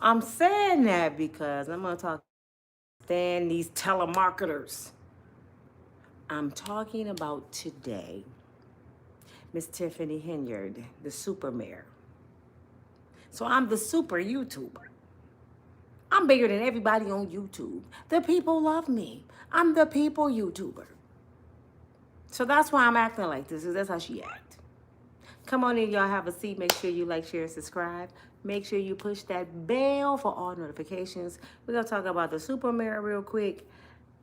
I'm saying that because I'm going to talk stand these telemarketers. I'm talking about today Miss Tiffany Henard, the super mayor. So I'm the super YouTuber. I'm bigger than everybody on YouTube. The people love me. I'm the people YouTuber. So that's why I'm acting like this, because that's how she act. Come on in, y'all, have a seat. Make sure you like, share, and subscribe. Make sure you push that bell for all notifications. We're gonna talk about the super mayor real quick.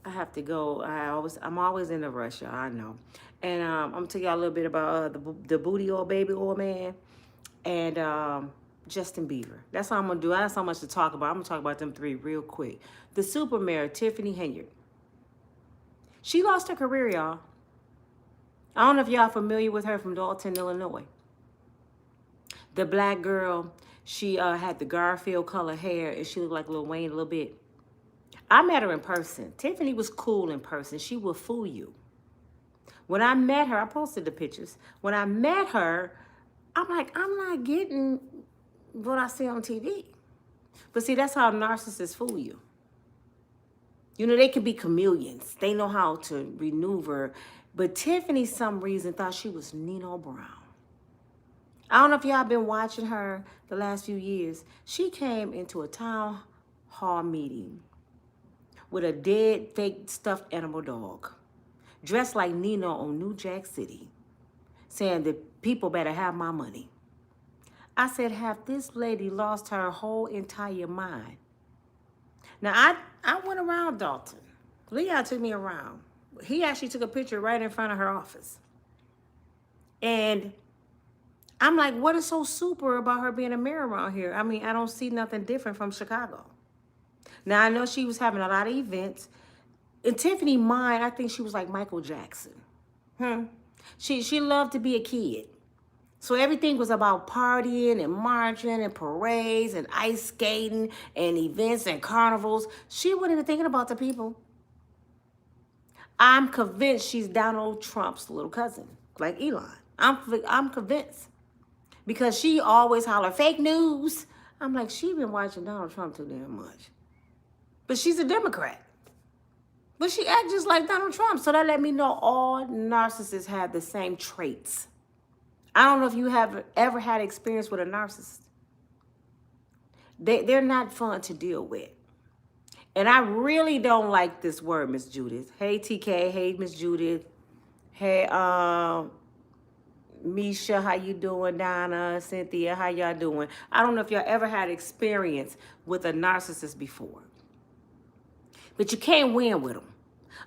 I have to go. I'm always in a rush, y'all. I know. And I'm gonna tell y'all a little bit about the booty oil baby oil man and Justin Bieber. That's all I'm gonna do. I have so much to talk about. I'm gonna talk about them three real quick. The super mayor, Tiffany Henard. She lost her career, y'all. I don't know if y'all familiar with her from Dalton, Illinois. The black girl, she had the Garfield color hair and she looked like Lil Wayne a little bit. I met her in person. Tiffany was cool in person. She would fool you. When I met her, I posted the pictures. When I met her, I'm like, I'm not getting what I see on TV. But see, that's how narcissists fool you. You know, they can be chameleons. They know how to maneuver. But Tiffany, some reason, thought she was Nino Brown. I don't know if y'all been watching her the last few years. She came into a town hall meeting with a dead, fake, stuffed animal dog, dressed like Nino on New Jack City, saying that people better have my money. I said, have this lady lost her whole entire mind? Now, I went around Dalton. Leon took me around. He actually took a picture right in front of her office. And I'm like, what is so super about her being a mayor around here? I mean, I don't see nothing different from Chicago. Now, I know she was having a lot of events. In Tiffany's mind, I think she was like Michael Jackson. She loved to be a kid. So everything was about partying and marching and parades and ice skating and events and carnivals. She wasn't even thinking about the people. I'm convinced she's Donald Trump's little cousin, like Elon. I'm convinced. Because she always holler, fake news. I'm like, she been watching Donald Trump too damn much. But she's a Democrat. But she acts just like Donald Trump. So that let me know all narcissists have the same traits. I don't know if you have ever had experience with a narcissist. They're not fun to deal with. And I really don't like this word, Miss Judith. Hey, TK. Hey, Miss Judith. Hey, Misha, how you doing? Donna, Cynthia, how y'all doing? I don't know if y'all ever had experience with a narcissist before. But you can't win with them.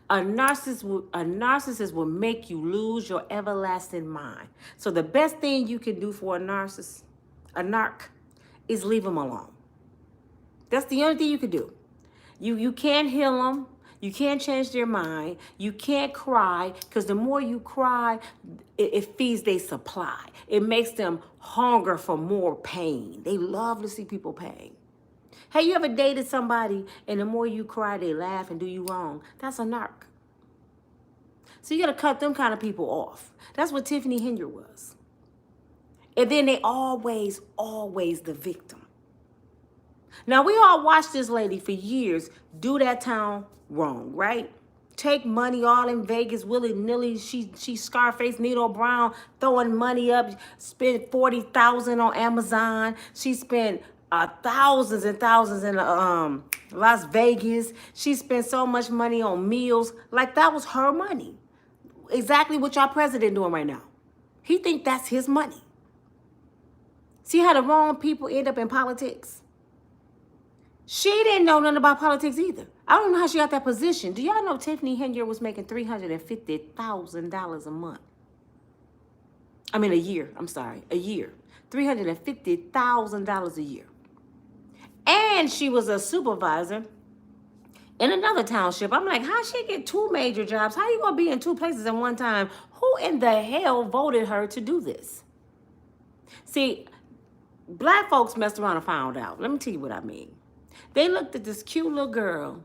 A narcissist will make you lose your everlasting mind. So the best thing you can do for a narc, is leave them alone. That's the only thing you can do. You can't heal them. You can't change their mind. You can't cry, because the more you cry, it feeds their supply. It makes them hunger for more pain. They love to see people pain. Hey, you ever dated somebody and the more you cry, they laugh and do you wrong? That's a narc. So you got to cut them kind of people off. That's what Tiffany Henard was. And then they always the victim. Now, we all watched this lady for years do that town wrong, right? Take money all in Vegas, willy-nilly. She Scarface, Nino Brown, throwing money up, spent $40,000 on Amazon. She spent thousands and thousands in Las Vegas. She spent so much money on meals. Like that was her money. Exactly what y'all president doing right now. He think that's his money. See how the wrong people end up in politics? She didn't know nothing about politics either. I don't know how she got that position. Do y'all know Tiffany Henard was making $350,000 a month? I mean, a year. I'm sorry, a year. $350,000 a year. And she was a supervisor in another township. I'm like, how she get two major jobs? How you gonna be in two places at one time? Who in the hell voted her to do this? See, black folks messed around and found out. Let me tell you what I mean. They looked at this cute little girl.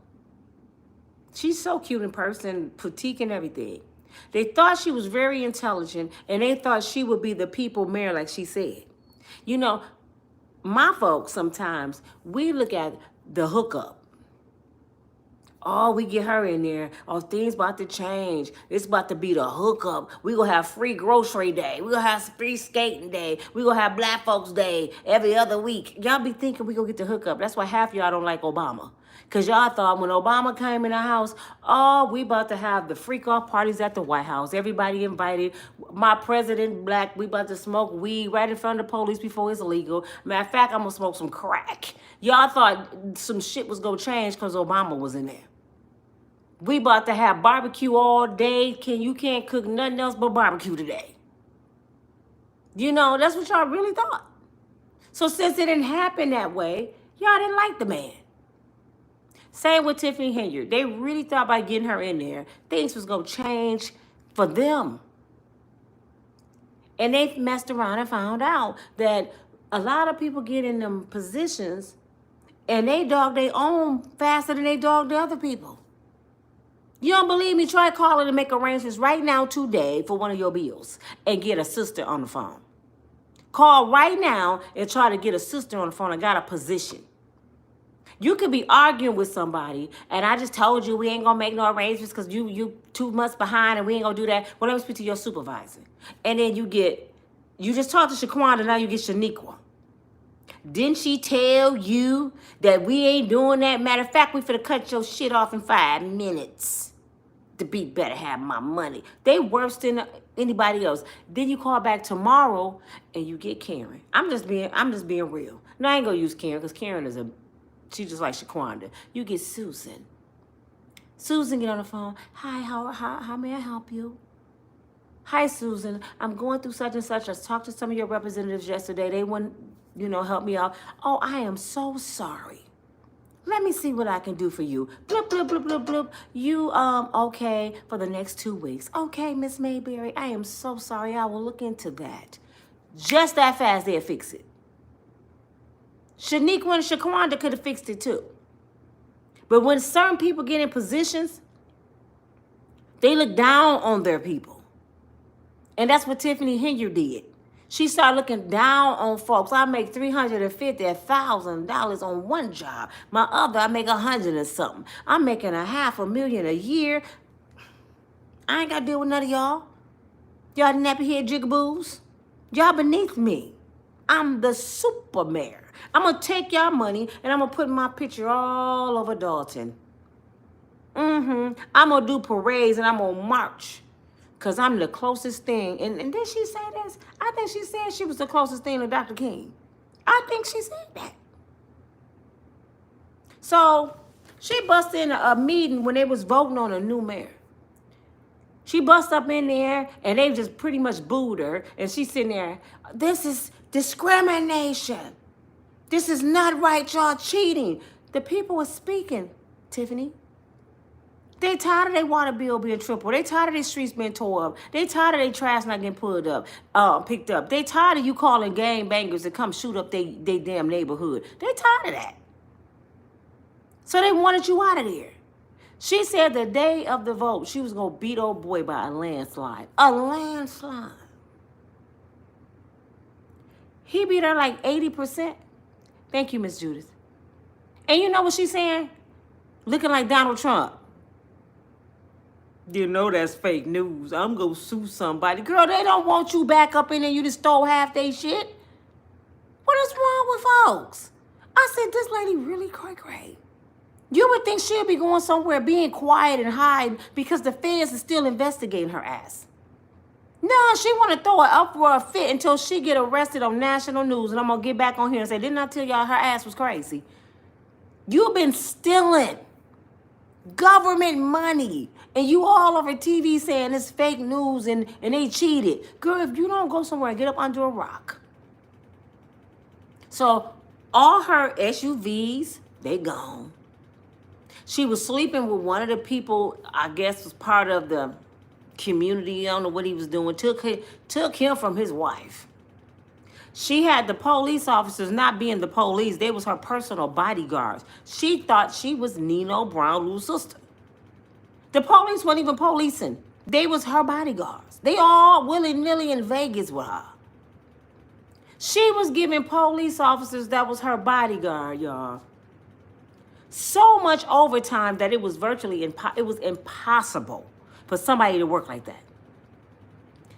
She's so cute in person, petite and everything. They thought she was very intelligent, and they thought she would be the people mayor like she said. You know, My folks, sometimes we look at the hookup. Oh, we get her in there. Oh, things about to change. It's about to be the hookup. We gonna have free grocery day. We gonna have free skating day. We gonna have black folks day every other week. Y'all be thinking we gonna get the hookup. That's why half y'all don't like Obama. Cause y'all thought when Obama came in the house, oh, we about to have the freak off parties at the White House. Everybody invited. My president black. We about to smoke weed right in front of the police before it's illegal. Matter of fact, I'm gonna smoke some crack. Y'all thought some shit was gonna change cause Obama was in there. We about to have barbecue all day. You can't cook nothing else but barbecue today. You know, that's what y'all really thought. So since it didn't happen that way, y'all didn't like the man. Same with Tiffany Henard. They really thought by getting her in there, things was going to change for them. And they messed around and found out that a lot of people get in them positions and they dog their own faster than they dog the other people. You don't believe me? Try calling and make arrangements right now today for one of your bills and get a sister on the phone. Call right now and try to get a sister on the phone and got a position. You could be arguing with somebody and I just told you we ain't gonna make no arrangements because you 2 months behind and we ain't gonna do that. Well, let me speak to your supervisor. And then you just talked to Shaquanda, now you get Shaniqua. Didn't she tell you that we ain't doing that? Matter of fact, we finna cut your shit off in 5 minutes. The beat better have my money. They worse than anybody else. Then you call back tomorrow and you get Karen. I'm just being real. No, I ain't gonna use Karen because Karen is she's just like Shaquanda. You get Susan. Susan get on the phone. Hi, how may I help you? Hi, Susan. I'm going through such and such. I talked to some of your representatives yesterday. They wouldn't, help me out. Oh, I am so sorry. Let me see what I can do for you. Bloop, bloop, bloop, bloop, bloop. You, okay, for the next 2 weeks. Okay, Miss Mayberry, I am so sorry. I will look into that. Just that fast, they'll fix it. Shaniqua and Shaquanda could have fixed it too. But when certain people get in positions, they look down on their people. And that's what Tiffany Henard did. She started looking down on folks. I make $350,000 on one job. My other, I make 100 and something. I'm making $500,000 a year. I ain't got to deal with none of y'all. Y'all nappy head jigaboos. Y'all beneath me. I'm the super mayor. I'm going to take y'all money and I'm going to put my picture all over Dalton. I'm going to do parades and I'm going to march. Because I'm the closest thing. And did she say this? I think she said she was the closest thing to Dr. King. I think she said that. So she busted in a meeting when they was voting on a new mayor. She bust up in there and they just pretty much booed her. And she's sitting there, this is discrimination. This is not right, y'all cheating. The people were speaking, Tiffany. They tired of their water bill being triple. They tired of their streets being tore up. They tired of their trash not getting picked up. They tired of you calling gang bangers to come shoot up they damn neighborhood. They tired of that. So they wanted you out of there. She said the day of the vote, she was going to beat old boy by a landslide. A landslide. He beat her like 80%. Thank you, Miss Judith. And you know what she's saying? Looking like Donald Trump. You know that's fake news. I'm going to sue somebody. Girl, they don't want you back up in there. You just stole half their shit. What is wrong with folks? I said, this lady really cray-cray. You would think she'd be going somewhere being quiet and hiding because the feds are still investigating her ass. No, she want to throw her up for a fit until she get arrested on national news. And I'm going to get back on here and say, didn't I tell y'all her ass was crazy? You've been stealing government money. And you all over TV saying it's fake news and they cheated. Girl, if you don't go somewhere and get up under a rock. So all her SUVs, they gone. She was sleeping with one of the people, I guess was part of the community. I don't know what he was doing. Took him from his wife. She had the police officers not being the police. They was her personal bodyguards. She thought she was Nino Brown, Lou's sister. The police weren't even policing. They was her bodyguards. They all willy-nilly in Vegas with her. She was giving police officers that was her bodyguard, y'all, so much overtime that it was virtually impossible for somebody to work like that.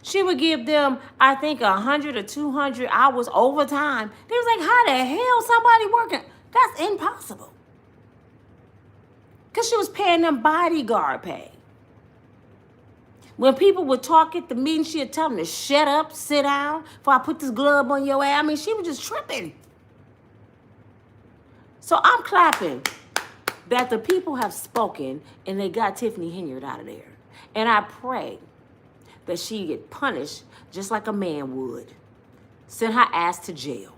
She would give them, I think, 100 or 200 hours overtime. They was like, how the hell somebody working? That's impossible. Because she was paying them bodyguard pay. When people would talk at the meeting, she'd tell them to shut up, sit down, before I put this glove on your ass. I mean, she was just tripping. So I'm clapping that the people have spoken and they got Tiffany Henard out of there. And I pray that she get punished just like a man would. Send her ass to jail.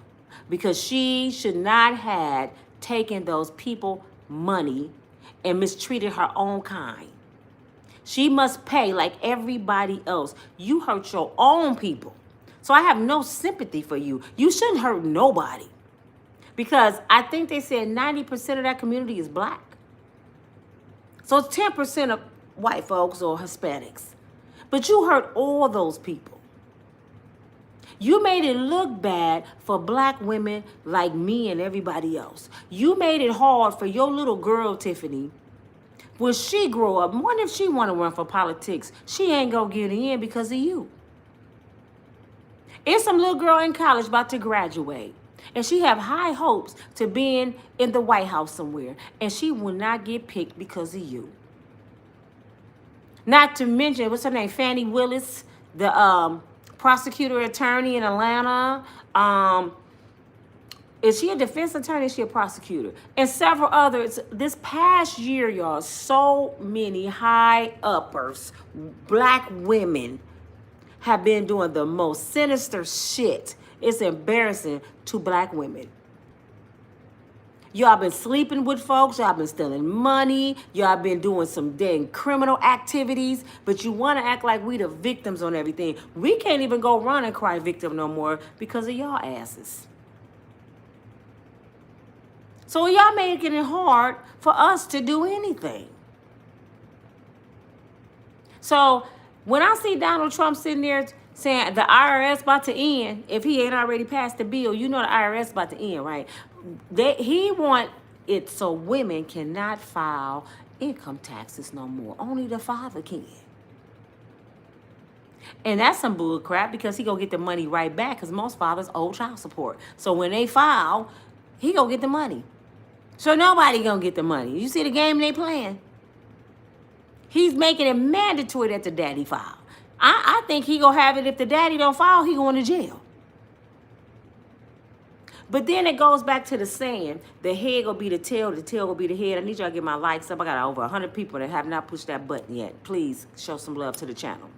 Because she should not have taken those people money and mistreated her own kind. She must pay like everybody else. You hurt your own people. So I have no sympathy for you. You shouldn't hurt nobody. Because I think they said 90% of that community is black. So it's 10% of white folks or Hispanics. But you hurt all those people. You made it look bad for black women like me and everybody else. You made it hard for your little girl, Tiffany. When she grow up, what if she want to run for politics? She ain't gonna get in because of you. It's some little girl in college about to graduate, and she have high hopes to being in the White House somewhere, and she will not get picked because of you. Not to mention, what's her name, Fannie Willis, the prosecutor attorney in Atlanta. Is she a defense attorney? Is she a prosecutor? And several others. This past year, y'all, so many high-uppers, black women, have been doing the most sinister shit. It's embarrassing to black women. Y'all been sleeping with folks. Y'all been stealing money. Y'all been doing some dang criminal activities. But you want to act like we the victims on everything. We can't even go run and cry victim no more because of y'all asses. So y'all making it hard for us to do anything. So when I see Donald Trump sitting there saying the IRS about to end, if he ain't already passed the bill, you know the IRS about to end, right? He want it so women cannot file income taxes no more. Only the father can. And that's some bull crap because he gonna get the money right back because most fathers owe child support. So when they file, he gonna get the money. So nobody gonna get the money. You see the game they playing? He's making it mandatory that the daddy file. I think he gonna have it if the daddy don't file, he going to jail. But then it goes back to the saying, the head gonna be the tail gonna be the head. I need y'all to get my likes up. I got over 100 people that have not pushed that button yet. Please show some love to the channel.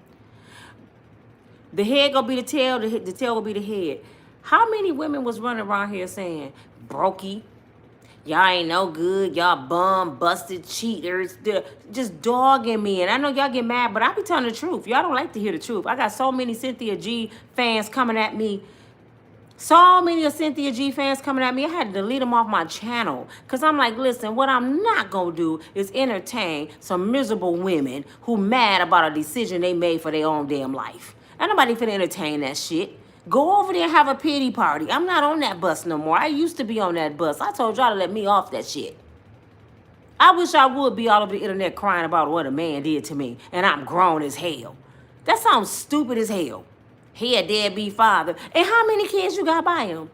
The head gonna be the tail gonna be the head. How many women was running around here saying, brokey, y'all ain't no good, y'all bum, busted, cheaters, just dogging me. And I know y'all get mad, but I be telling the truth. Y'all don't like to hear the truth. I got so many Cynthia G fans coming at me. So many of Cynthia G fans coming at me. I had to delete them off my channel. Because I'm like, listen, what I'm not going to do is entertain some miserable women who mad about a decision they made for their own damn life. Ain't nobody finna entertain that shit. Go over there and have a pity party. I'm not on that bus no more. I used to be on that bus. I told y'all to let me off that shit. I wish I would be all over the internet crying about what a man did to me. And I'm grown as hell. That sounds stupid as hell. He a deadbeat father. And how many kids you got by him?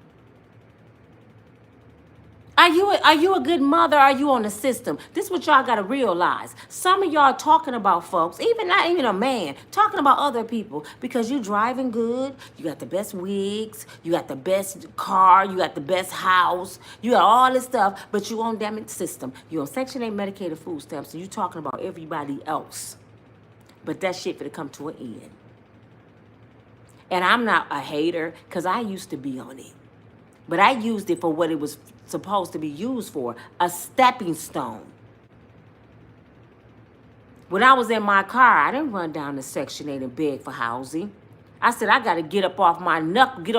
Are you a good mother? Are you on the system? This is what y'all got to realize. Some of y'all talking about folks, not even a man, talking about other people because you driving good, you got the best wigs, you got the best car, you got the best house, you got all this stuff, but you on damn system. You on Section 8 Medicaid food stamps, and you talking about everybody else. But that shit finna come to an end. And I'm not a hater because I used to be on it. But I used it for what it was supposed to be used for, a stepping stone. When I was in my car, I didn't run down to Section 8 and beg for housing. I said, I got to get up off my knuckles, get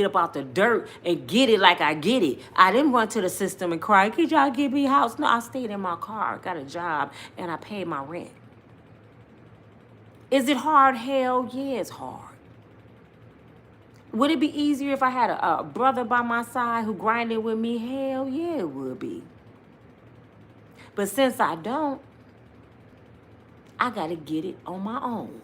up out the dirt and get it like I get it. I didn't run to the system and cry, could y'all give me a house? No, I stayed in my car, got a job, and I paid my rent. Is it hard? Hell yeah, it's hard. Would it be easier if I had a brother by my side who grinded with me? Hell yeah, it would be. But since I don't, I got to get it on my own.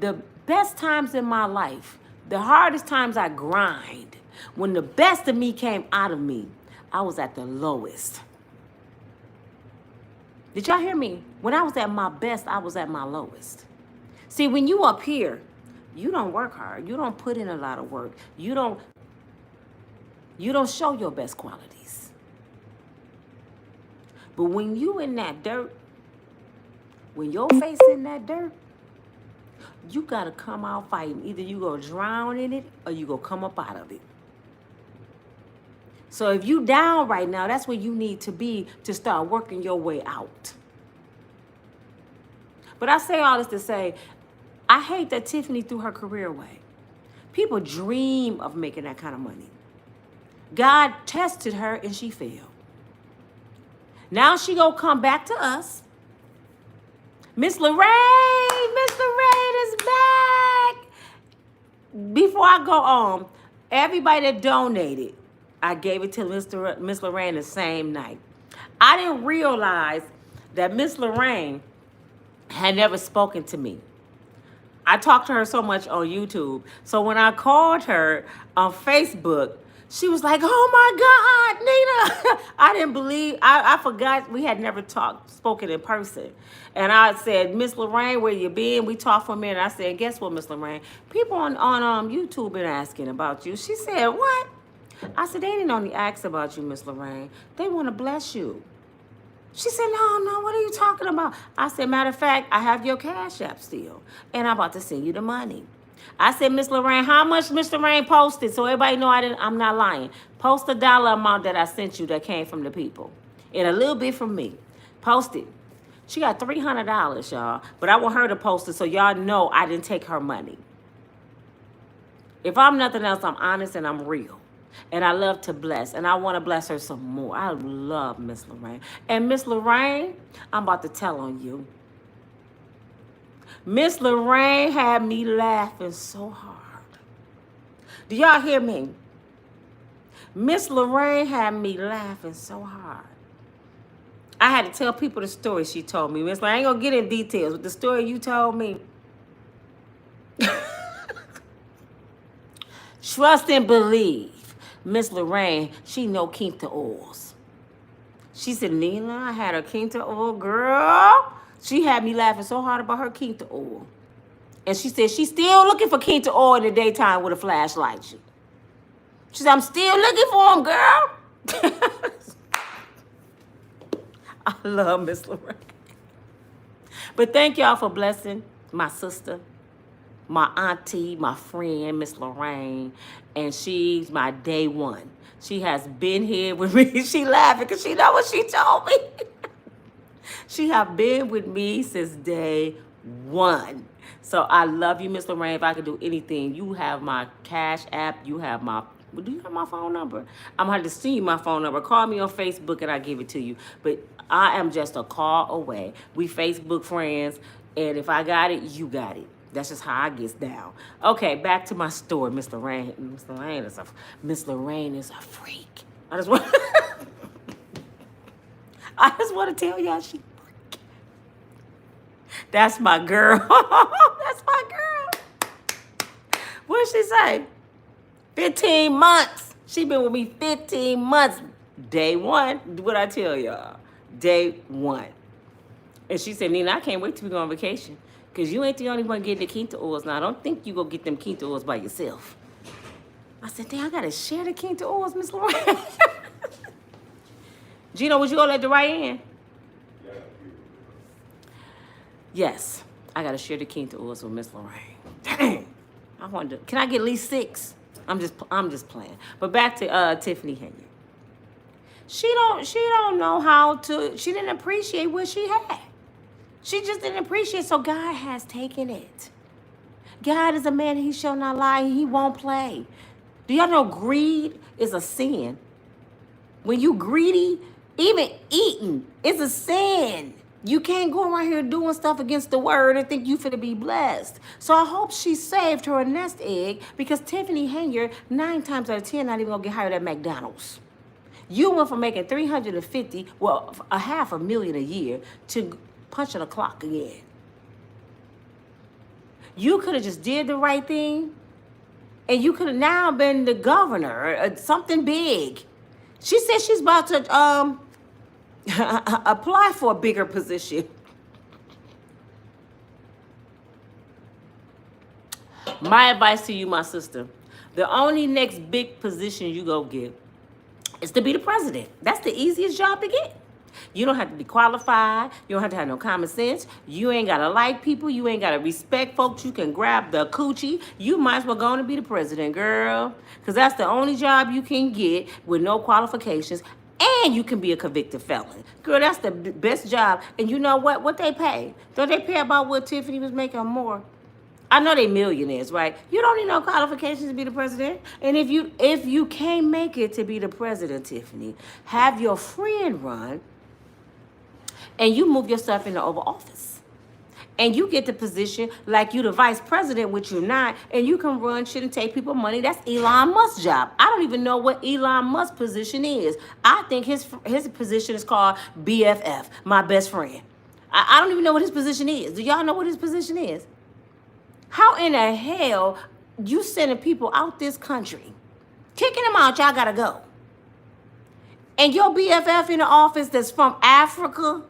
The best times in my life, the hardest times I grind, when the best of me came out of me, I was at the lowest. Did y'all hear me? When I was at my best, I was at my lowest. See, when you up here, you don't work hard. You don't put in a lot of work. You don't show your best qualities. But when you in that dirt, when your face in that dirt, you got to come out fighting. Either you go drown in it or you go come up out of it. So if you down right now, that's where you need to be to start working your way out. But I say all this to say, I hate that Tiffany threw her career away. People dream of making that kind of money. God tested her and she failed. Now she gonna come back to us. Miss Lorraine is back. Before I go on, everybody that donated, I gave it to Miss Lorraine the same night. I didn't realize that Miss Lorraine had never spoken to me. I talked to her so much on YouTube. So when I called her on Facebook, she was like, oh my God, Nina. I didn't believe, I forgot we had never spoken in person. And I said, Miss Lorraine, where you been? We talked for a minute. I said, guess what, Miss Lorraine? People on YouTube been asking about you. She said, what? I said, they didn't only ask about you, Miss Lorraine. They want to bless you. She said, no, what are you talking about? I said, matter of fact, I have your Cash App still, and I'm about to send you the money. I said, Miss Lorraine, how much Miss Lorraine posted? So everybody know I'm not lying. Post the dollar amount that I sent you that came from the people. And a little bit from me. Post it. She got $300, y'all. But I want her to post it so y'all know I didn't take her money. If I'm nothing else, I'm honest and I'm real. And I love to bless. And I want to bless her some more. I love Miss Lorraine. And Miss Lorraine, I'm about to tell on you. Miss Lorraine had me laughing so hard. Do y'all hear me? Miss Lorraine had me laughing so hard. I had to tell people the story she told me. Miss Lorraine, I ain't gonna get in details, but the story you told me. Trust and believe. Miss Lorraine, she know Quinta oils. She said, Nina, I had a Quinta oil, girl. She had me laughing so hard about her Quinta oil. And she said she's still looking for Quinta oil in the daytime with a flashlight. She said, I'm still looking for him, girl. I love Miss Lorraine. But thank y'all for blessing my sister, my auntie, my friend, Miss Lorraine. And she's my day one. She has been here with me. She laughing because she know what she told me. She have been with me since day one. So I love you, Miss Lorraine. If I could do anything, you have my Cash App. You have my, do you have my phone number? I'm going to have to see my phone number. Call me on Facebook and I'll give it to you. But I am just a call away. We Facebook friends. And if I got it, you got it. That's just how I get down. Okay, back to my story. Miss Lorraine is a freak. I just want to tell y'all she freak. That's my girl. That's my girl. What did she say? 15 months. She been with me 15 months. Day one. What I tell y'all? Day one. And she said, Nina, I can't wait till we go on vacation. Because you ain't the only one getting the Quinta oils now. I don't think you go get them Quinta oils by yourself. I said, damn, I got to share the Quinta oils, Miss Lorraine. Gino, would you go let the right in? Yes, I got to share the Quinta oils with Miss Lorraine. Dang. I wanted to, can I get at least 6? I'm just playing. But back to Tiffany Henard. She don't know how to, she didn't appreciate what she had. She just didn't appreciate, so God has taken it. God is a man, he shall not lie, he won't play. Do y'all know greed is a sin? When you greedy, even eating is a sin. You can't go around here doing stuff against the word and think you finna be blessed. So I hope she saved her nest egg, because Tiffany Henard, 9 times out of 10, not even gonna get hired at McDonald's. You went from making 350, well, a $500,000 a year, to punching a clock again. You could have just did the right thing, and you could have now been the governor or something big. She said she's about to apply for a bigger position. My advice to you, my sister, the only next big position you go get is to be the president. That's the easiest job to get. You don't have to be qualified. You don't have to have no common sense. You ain't got to like people. You ain't got to respect folks. You can grab the coochie. You might as well go on and be the president, girl. Because that's the only job you can get with no qualifications. And you can be a convicted felon. Girl, that's the best job. And you know what? What they pay? Don't they pay about what Tiffany was making or more? I know they millionaires, right? You don't need no qualifications to be the president. And if you can't make it to be the president, Tiffany, have your friend run, and you move yourself into Oval Office. And you get the position like you the vice president, which you're not, and you can run shit and take people money. That's Elon Musk's job. I don't even know what Elon Musk's position is. I think his position is called BFF, my best friend. I don't even know what his position is. Do y'all know what his position is? How in the hell you sending people out this country, kicking them out, y'all gotta go, and your BFF in the office that's from Africa,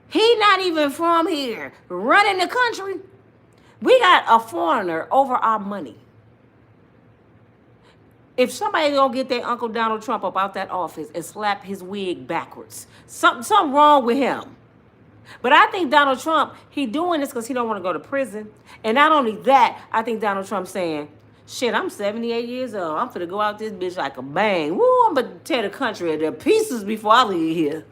he not even from here, running the country? We got a foreigner over our money. If somebody gonna get their Uncle Donald Trump up out that office and slap his wig backwards, something wrong with him. But I think Donald Trump, he doing this because he don't want to go to prison. And not only that, I think Donald Trump saying, shit, I'm 78 years old. I'm finna go out this bitch like a bang. Woo, I'm about to tear the country into pieces before I leave here.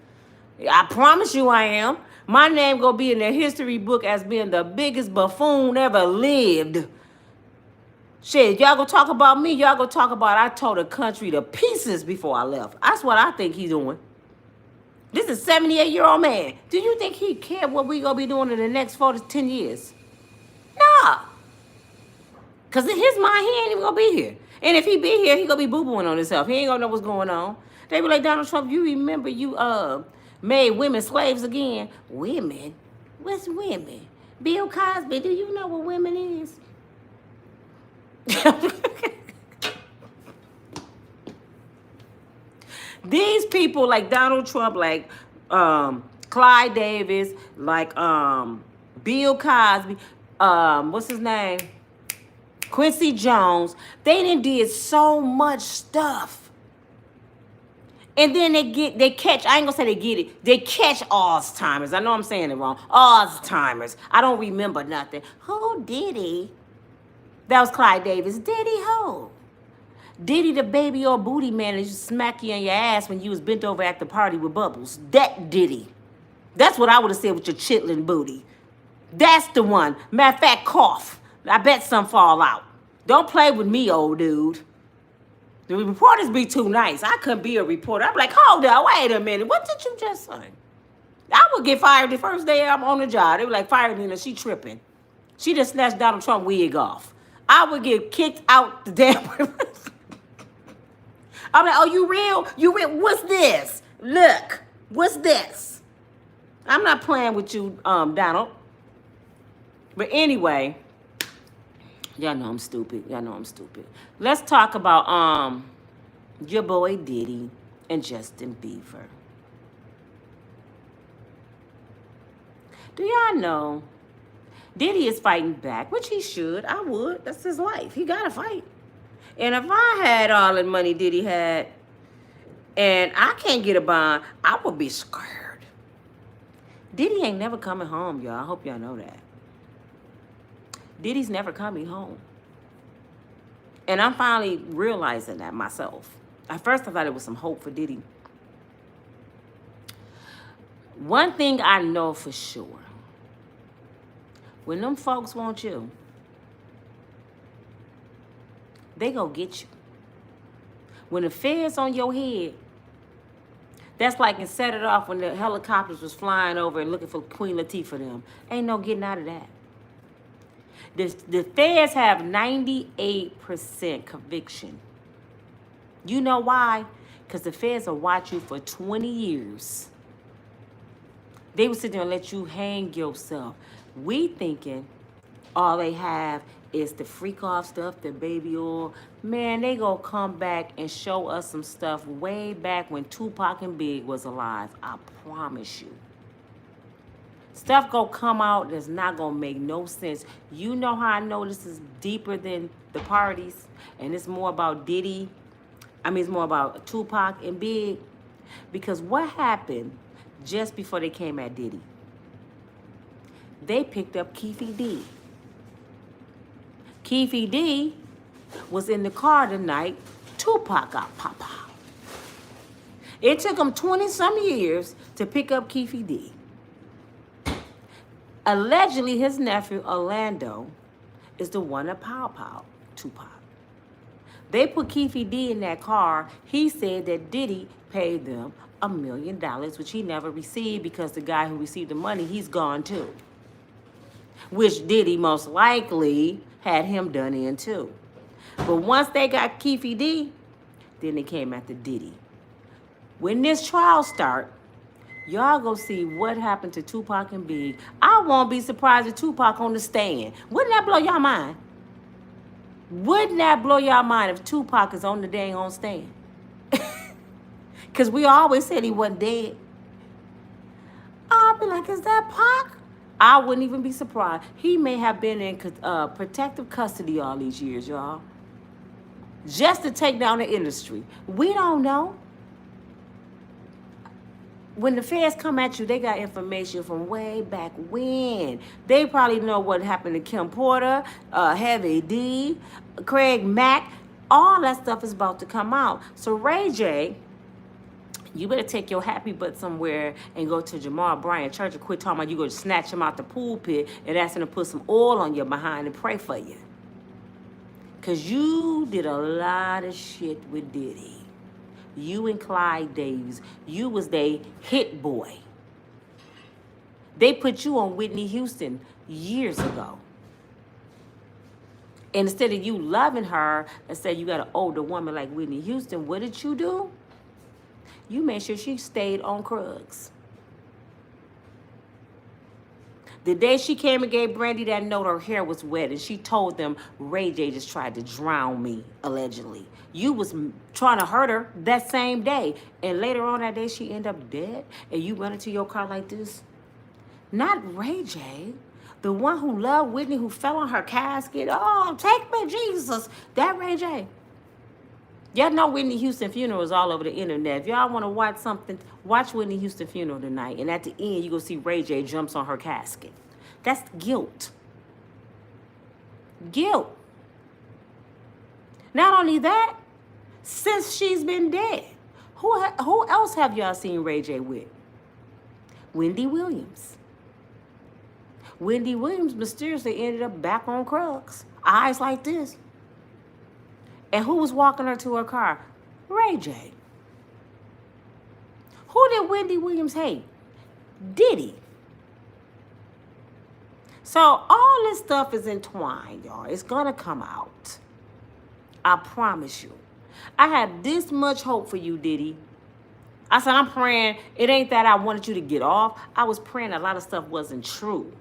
I promise you I am. My name gonna be in the history book as being the biggest buffoon ever lived. Shit, y'all gonna talk about me, y'all gonna talk about I tore the country to pieces before I left. That's what I think he's doing. This is a 78-year-old man. Do you think he care what we gonna be doing in the next 4 to 10 years? Nah. Because in his mind, he ain't even gonna be here. And if he be here, he gonna be boo-booing on himself. He ain't gonna know what's going on. They be like, Donald Trump, you remember you made women slaves again? Women? What's women? Bill Cosby, do you know what women is? These people like Donald Trump, like Clyde Davis, like Bill Cosby, what's his name? Quincy Jones, they done did so much stuff. And then they catch, I ain't gonna say they get it, they catch Alzheimer's. I know I'm saying it wrong. Alzheimer's. I don't remember nothing. Who Diddy? That was Clyde Davis. Diddy who? Diddy the baby or booty man that used to smack you in your ass when you was bent over at the party with Bubbles. That Diddy. That's what I would have said with your chitlin booty. That's the one. Matter of fact, cough. I bet some fall out. Don't play with me, old dude. The reporters be too nice. I couldn't be a reporter. I'm like, hold up, wait a minute. What did you just say? I would get fired the first day I'm on the job. They were like, fired Nina, she tripping. She just snatched Donald Trump wig off. I would get kicked out the damn I'm like, oh, you real? You real? What's this? Look, what's this? I'm not playing with you, Donald. But anyway, y'all know I'm stupid. Y'all know I'm stupid. Let's talk about your boy Diddy and Justin Bieber. Do y'all know Diddy is fighting back, which he should. I would. That's his life. He gotta fight. And if I had all the money Diddy had, and I can't get a bond, I would be scared. Diddy ain't never coming home, y'all. I hope y'all know that. Diddy's never coming home. And I'm finally realizing that myself. At first, I thought it was some hope for Diddy. One thing I know for sure, when them folks want you, they gonna get you. When the feds on your head, That's like and set it off when the helicopters was flying over and looking for Queen Latifah them. Ain't no getting out of that. The feds have 98% conviction. You know why? Because the feds will watch you for 20 years. They will sit there and let you hang yourself. We thinking all they have is the freak off stuff, the baby oil. Man, they gonna come back and show us some stuff way back when Tupac and Big was alive. I promise you. Stuff gonna come out that's not gonna make no sense. You know how I know this is deeper than the parties, and it's more about Diddy. It's more about Tupac and Big. Because what happened just before they came at Diddy? They picked up Keefe D. Keefe D was in the car the night Tupac got pop out. It took him 20-some years to pick up Keefe D. Allegedly, his nephew, Orlando, is the one that pow Tupac. They put Keefe D in that car. He said that Diddy paid them $1 million, which he never received because the guy who received the money, he's gone too. Which Diddy most likely had him done in too. But once they got Keefe D, then they came after Diddy. When this trial start, y'all go see what happened to Tupac and Big. I won't be surprised if Tupac on the stand. Wouldn't that blow y'all mind? Wouldn't that blow y'all mind if Tupac is on the dang on stand? Because we always said he wasn't dead. I'll be like, is that Pac? I wouldn't even be surprised. He may have been in protective custody all these years, y'all. Just to take down the industry. We don't know. When the feds come at you, they got information from way back when. They probably know what happened to Kim Porter, Heavy D, Craig Mack. All that stuff is about to come out. So Ray J, you better take your happy butt somewhere and go to Jamal Bryant Church and quit talking about you going to snatch him out the pulpit and ask him to put some oil on your behind and pray for you. Because you did a lot of shit with Diddy. You and Clyde Davis, you was they hit boy. They put you on Whitney Houston years ago. And instead of you loving her and say you got an older woman like Whitney Houston, what did you do? You made sure she stayed on Krugs. The day she came and gave Brandy that note, her hair was wet, and she told them Ray J just tried to drown me, allegedly. You was trying to hurt her that same day, and later on that day she ended up dead, and you run into your car like this? Not Ray J, the one who loved Whitney, who fell on her casket. Oh, take me, Jesus. That Ray J. Y'all know Whitney Houston funeral is all over the internet. If y'all want to watch something, watch Whitney Houston funeral tonight. And at the end, you go see Ray J jumps on her casket. That's guilt. Guilt. Not only that, since she's been dead, who else have y'all seen Ray J with? Wendy Williams. Wendy Williams mysteriously ended up back on Krugs. Eyes like this. And who was walking her to her car? Ray J. Who did Wendy Williams hate? Diddy. So all this stuff is entwined, y'all. It's going to come out. I promise you. I had this much hope for you, Diddy. I said, I'm praying. It ain't that I wanted you to get off. I was praying a lot of stuff wasn't true.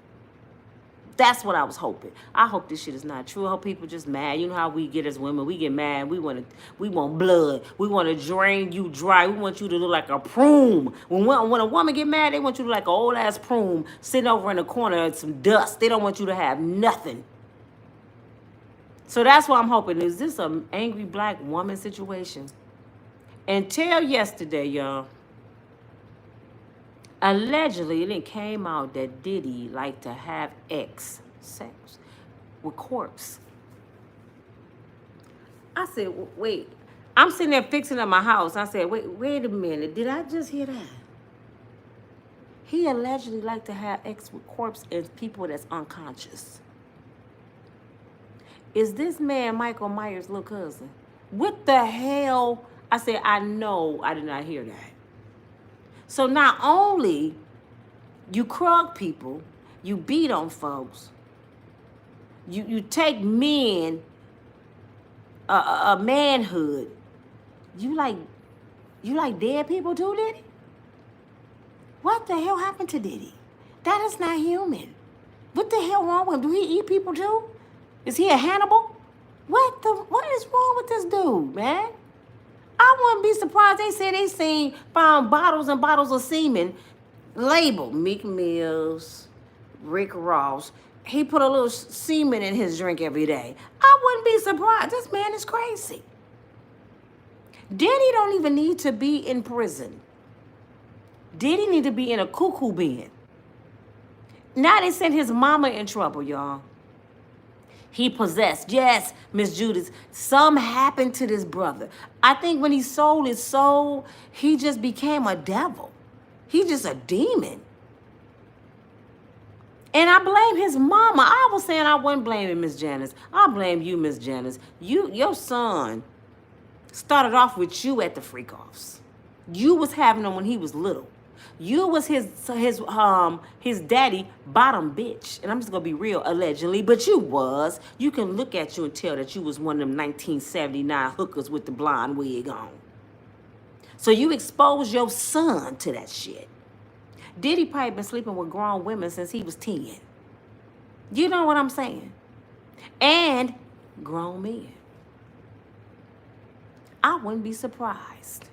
That's what I was hoping. I hope this shit is not true. I hope people just mad. You know how we get as women. We get mad. We want blood. We want to drain you dry. We want you to look like a prune. When a woman get mad, they want you to look like an old ass prune sitting over in the corner with some dust. They don't want you to have nothing. So that's what I'm hoping. Is this an angry black woman situation? Until yesterday, y'all. Allegedly, it came out that Diddy liked to have sex with corpse. I said, wait. I'm sitting there fixing up my house. I said, wait a minute. Did I just hear that? He allegedly liked to have sex with corpse and people that's unconscious. Is this man Michael Myers' little cousin? What the hell? I said, I know I did not hear that. So not only you crug people, you beat on folks, you take men, a manhood. You like dead people too, Diddy? What the hell happened to Diddy? That is not human. What the hell wrong with him? Do he eat people too? Is he a Hannibal? What is wrong with this dude, man? I wouldn't be surprised. They said found bottles and bottles of semen labeled Meek Mills, Rick Ross. He put a little semen in his drink every day. I wouldn't be surprised. This man is crazy. Diddy don't even need to be in prison. Diddy need to be in a cuckoo bin. Now they sent his mama in trouble, y'all. He possessed. Yes, Miss Judith. Some happened to this brother. I think when he sold his soul, he just became a devil. He's just a demon. And I blame his mama. I was saying I wasn't blaming Miss Janice. I blame you, Miss Janice. Your son started off with you at the freak-offs. You was having him when he was little. You was his daddy bottom bitch. And I'm just gonna be real, allegedly, but you was. You can look at you and tell that you was one of them 1979 hookers with the blonde wig on. So you exposed your son to that shit. Diddy probably been sleeping with grown women since he was 10. You know what I'm saying? And grown men. I wouldn't be surprised.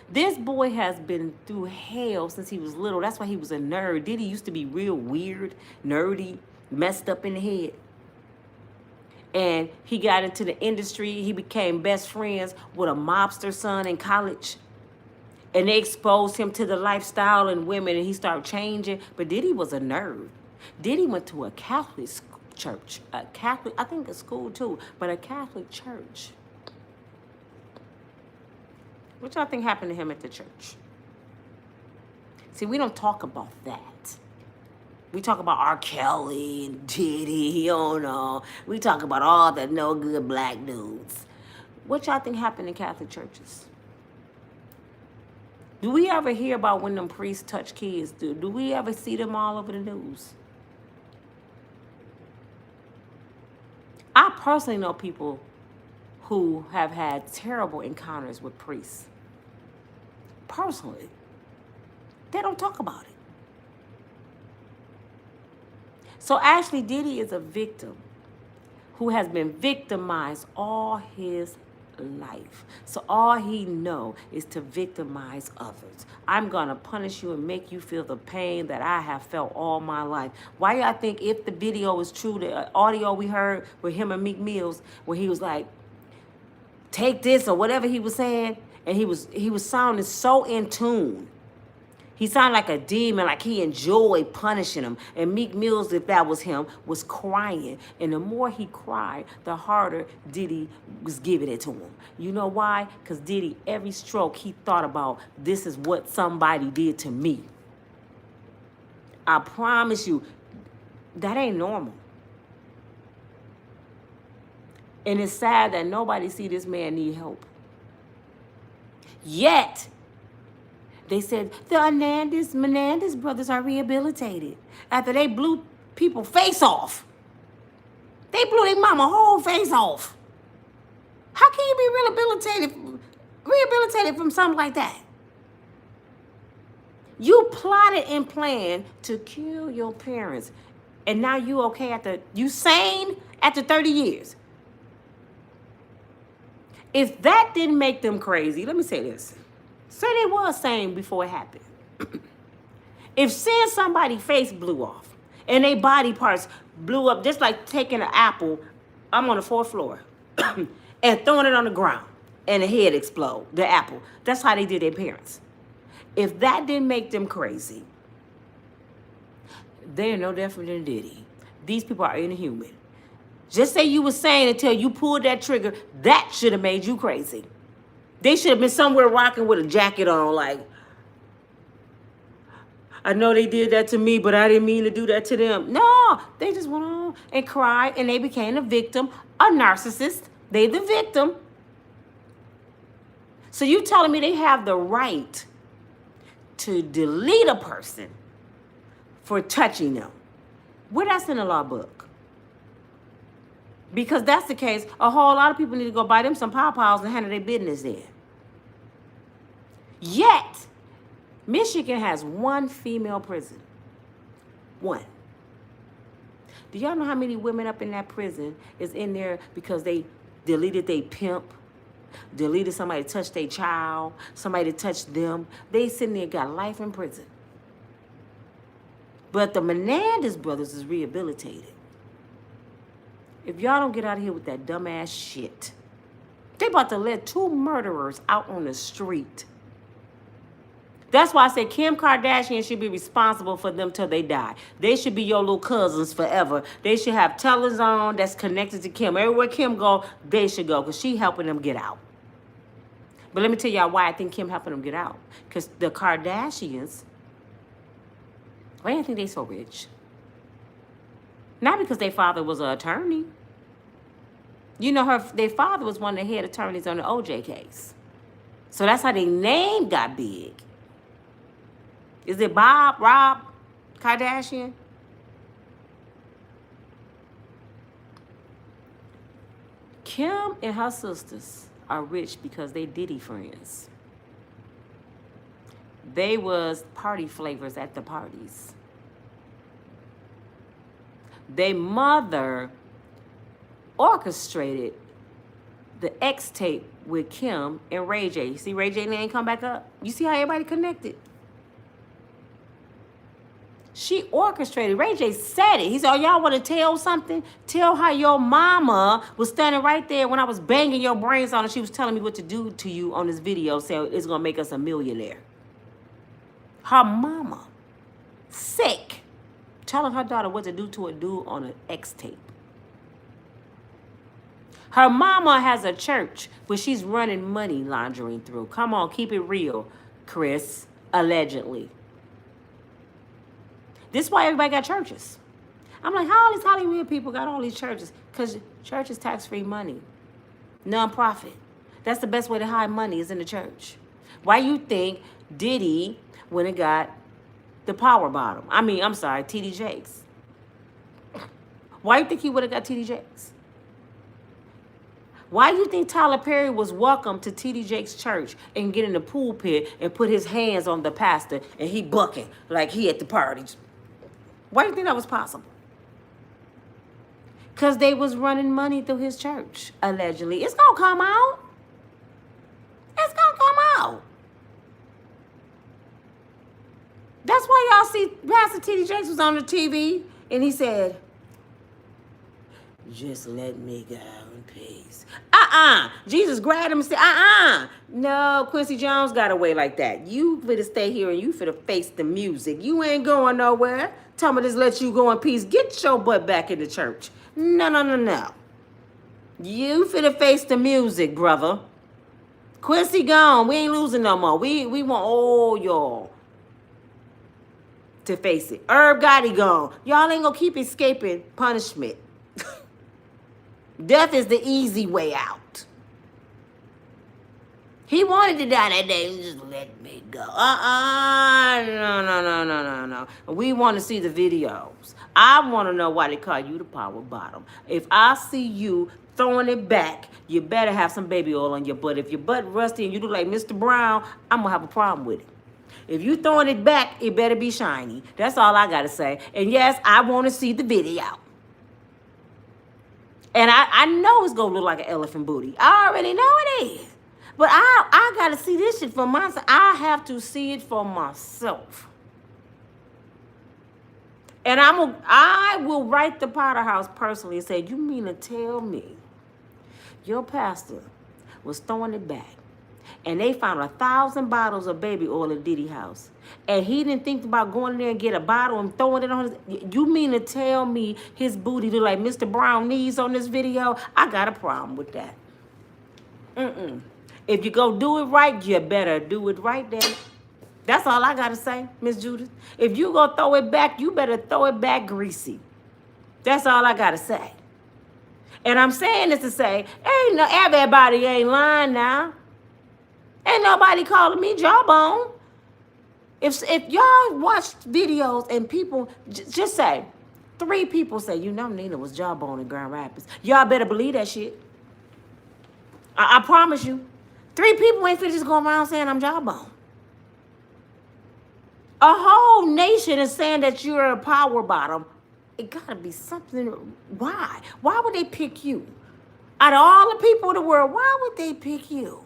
This boy has been through hell since he was little. That's why he was a nerd. Diddy used to be real weird, nerdy, messed up in the head. And he got into the industry. He became best friends with a mobster son in college. And they exposed him to the lifestyle and women, and he started changing. But Diddy was a nerd. Diddy went to a Catholic church. I think a school too, but a Catholic church. What y'all think happened to him at the church? See, we don't talk about that. We talk about R. Kelly and Diddy, you know. We talk about all the no good black dudes. What y'all think happened in Catholic churches? Do we ever hear about when them priests touch kids? Do we ever see them all over the news? I personally know people who have had terrible encounters with priests. Personally. They don't talk about it. So actually, Diddy is a victim who has been victimized all his life. So all he know is to victimize others. I'm going to punish you and make you feel the pain that I have felt all my life. Why y'all think if the video is true, the audio we heard with him and Meek Mills, where he was like, take this or whatever he was saying, and he was sounding so in tune. He sounded like a demon, like he enjoyed punishing him. And Meek Mills, if that was him, was crying. And the more he cried, the harder Diddy was giving it to him. You know why? Because Diddy, every stroke, he thought about, this is what somebody did to me. I promise you, that ain't normal. And it's sad that nobody see this man need help. Yet, they said the Menendez brothers are rehabilitated after they blew people face off. They blew their mama whole face off. How can you be rehabilitated from something like that? You plotted and planned to kill your parents, and now you okay you sane after 30 years. If that didn't make them crazy, let me say this. Say they was sane before it happened. If seeing somebody's face blew off and their body parts blew up, just like taking an apple, I'm on the 4th floor, and throwing it on the ground and the head explode, the apple. That's how they did their parents. If that didn't make them crazy, they're no different than Diddy. These people are inhuman. Just say you were sane until you pulled that trigger. That should have made you crazy. They should have been somewhere rocking with a jacket on, like, I know they did that to me, but I didn't mean to do that to them. No, they just went on and cried, and they became a victim, a narcissist. They the victim. So you telling me they have the right to delete a person for touching them. Where that's in the law book? Because that's the case, a whole lot of people need to go buy them some pawpaws and handle their business there. Yet, Michigan has one female prison. One. Do y'all know how many women up in that prison is in there because they deleted their pimp, deleted somebody to touch their child, somebody to touch them? They sitting there got life in prison. But the Menendez brothers is rehabilitated. If y'all don't get out of here with that dumbass shit, they about to let 2 murderers out on the street. That's why I say Kim Kardashian should be responsible for them till they die. They should be your little cousins forever. They should have tellers on that's connected to Kim. Everywhere Kim go, they should go because she helping them get out. But let me tell y'all why I think Kim helping them get out. Because the Kardashians, why do you think they so rich? Not because their father was an attorney. You know, their father was one of the head attorneys on the OJ case. So that's how their name got big. Is it Rob Kardashian? Kim and her sisters are rich because they Diddy friends. They was party flavors at the parties. Their mother orchestrated the X tape with Kim and Ray J. You see Ray J name come back up? You see how everybody connected? She orchestrated. Ray J said it. He said, oh, y'all want to tell something? Tell how your mama was standing right there when I was banging your brains on and she was telling me what to do to you on this video, saying it's going to make us a millionaire. Her mama, sick, telling her daughter what to do to a dude on an X tape. Her mama has a church where she's running money laundering through. Come on, keep it real, Chris, allegedly. This is why everybody got churches. I'm like, how all these Hollywood people got all these churches? Because church is tax-free money. Non-profit. That's the best way to hide money is in the church. Why you think Diddy, when it got the power bottom? TD Jakes. Why you think he would have got TD Jakes? Why do you think Tyler Perry was welcome to TD Jakes' church and get in the pulpit and put his hands on the pastor and he bucking like he at the parties? Why do you think that was possible? Because they was running money through his church, allegedly. It's going to come out. It's going to come out. That's why y'all see Pastor TD Jakes was on the TV and he said, just let me go in peace. Jesus grabbed him and said, No, Quincy Jones got away like that. You finna stay here and you finna face the music. You ain't going nowhere. Tell me just let you go in peace. Get your butt back in the church. No. You finna face the music, brother. Quincy gone. We ain't losing no more. We want all y'all to face it. Herb Gotti gone. Y'all ain't gonna keep escaping punishment. Death is the easy way out. He wanted to die that day. Just let me go. No. We want to see the videos. I want to know why they call you the power bottom. If I see you throwing it back, you better have some baby oil on your butt. If your butt rusty and you look like Mr. Brown, I'm going to have a problem with it. If you throwing it back, it better be shiny. That's all I got to say. And yes, I want to see the video. And I know it's going to look like an elephant booty. I already know it is. But I got to see this shit for myself. I have to see it for myself. And I will write the Potter House personally and say, you mean to tell me your pastor was throwing it back and they found 1,000 bottles of baby oil at Diddy house and he didn't think about going in there and get a bottle and throwing it on his... You mean to tell me his booty look like Mr. Brown knees on this video? I got a problem with that. If you go do it right, you better do it right then. That's all I got to say, Miss Judith. If you go throw it back, you better throw it back greasy. That's all I got to say. And I'm saying this to say, everybody ain't lying now. Ain't nobody calling me jawbone. If y'all watched videos and people just say 3 people say, you know, Nina was jawbone in Grand Rapids. Y'all better believe that shit. I promise you. 3 people ain't finna just go around saying I'm jawbone. A whole nation is saying that you're a power bottom. It gotta be something. Why? Why would they pick you? Out of all the people in the world, why would they pick you?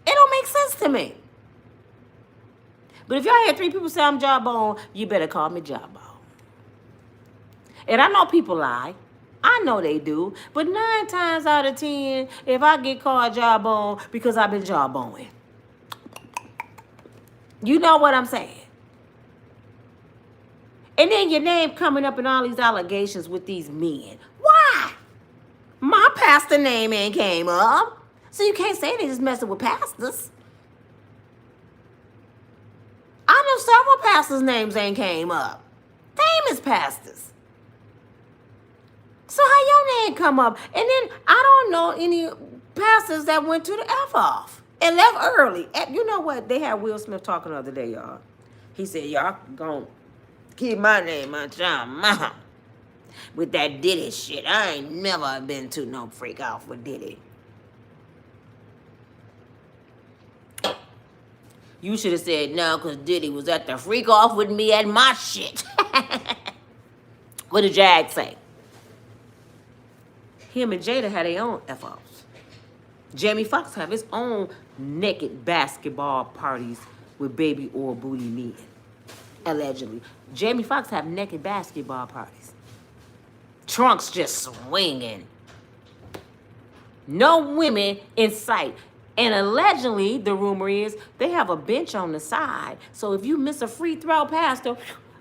It don't make sense to me. But if y'all hear 3 people say I'm jawbone, you better call me jawbone. And I know people lie. I know they do. But 9 times out of 10, if I get called jawbone because I've been jawboning. You know what I'm saying? And then your name coming up in all these allegations with these men. Why? My pastor name ain't came up. So you can't say they just messing with pastors. I know several pastors' names ain't came up. Famous pastors. So how your name come up? And then I don't know any pastors that went to the F off and left early. You know what? They had Will Smith talking the other day, y'all. He said, y'all gonna keep my name out y'all mouth with that Diddy shit. I ain't never been to no freak off with Diddy. You should have said no, because Diddy was at the freak off with me at my shit. What did Jag say? Him and Jada had their own F-offs. Jamie Foxx have his own naked basketball parties with baby oil booty men. Allegedly. Jamie Foxx have naked basketball parties. Trunks just swinging. No women in sight. And allegedly, the rumor is, they have a bench on the side. So if you miss a free throw pass